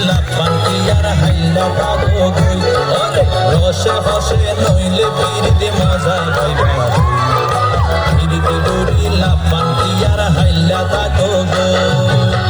লাভ পান্তি আর হাইলা পাগো গই ওরে রসে হসে নইলে পিরিতে মজা পাইবা পিরিতে গরি লাভ পান্তি আর হাইলা পাগো গই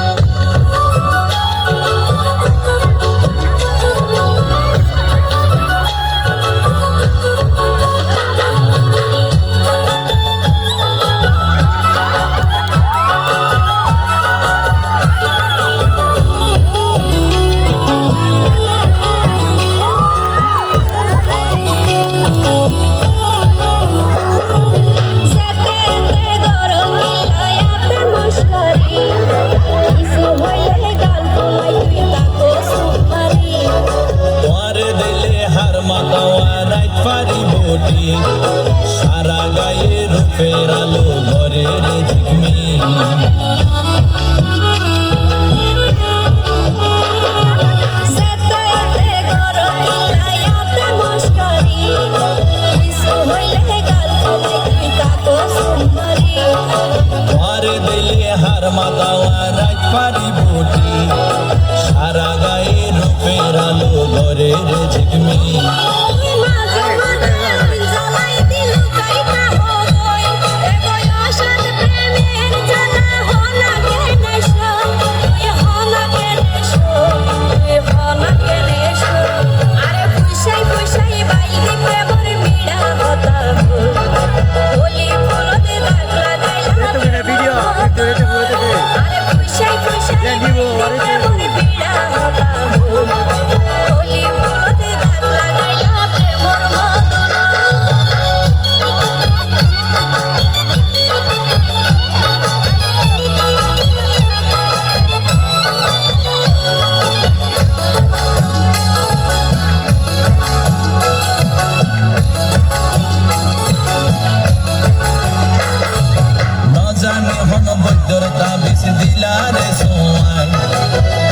সারা গায়ে রূপের আলো ঘরের ঝিকমি ঘরে দিলে হার মাতাওয়া রাত পারি বটি সারা গায়ে রূপের আলো ঘরের ঝিকমি বৈদ্যর তাবিজ দিলারে সোয়াই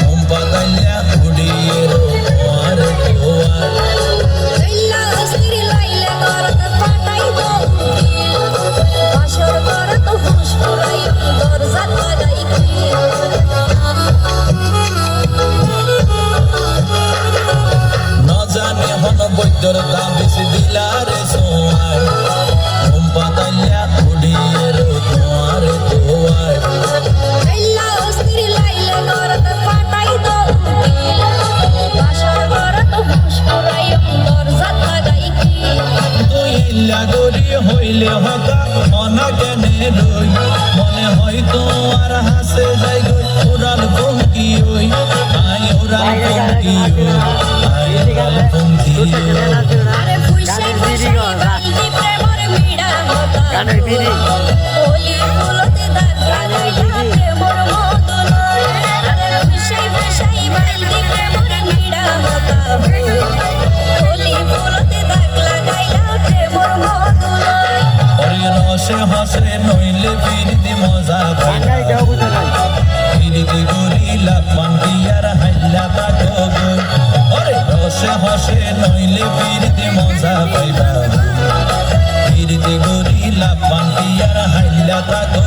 ঘুম পাতাইলা উড়িয়ে রোয়ার রোয়ার লাইলা অস্থির লাইলা করত পাটাই দো বাসর করত হুশ পুরাই দরজা লাগাই না জানে হন বৈদ্যর তাবিজ দিলারে সোয়াই ঘুম পাতাইলা উড়িয়ে রোয়ার রোয়ার হইলে হতা মনা কেনে রই মনে হয়তো আর হাসে যাই গই উড়াল পঙ্কি ওই আই উড়াল পঙ্কি ওই আই উড়াল পঙ্কি আরে ফুইসে ফুইসে বালতি প্রেমর মিড়া হতা গানের বিড়ি ওলি ফুলতে দাগ লাগাইলা প্রেমর মদন আরে ফুইসে ফুইসে বালতি প্রেমর মিড়া হতা ওলি ফুলতে দাগ লাগাইলা প্রেমর মদন রসে হসে নইলে পিরিতি মজা পাইবা পিরিতি গরি লাভ পান্তি আর হাইলা পাগো গই ওরে রসে হসে নইলে পিরিতি মজা পাইবা পিরিতি গরি লাভ পান্তি আর হাইলা পাগো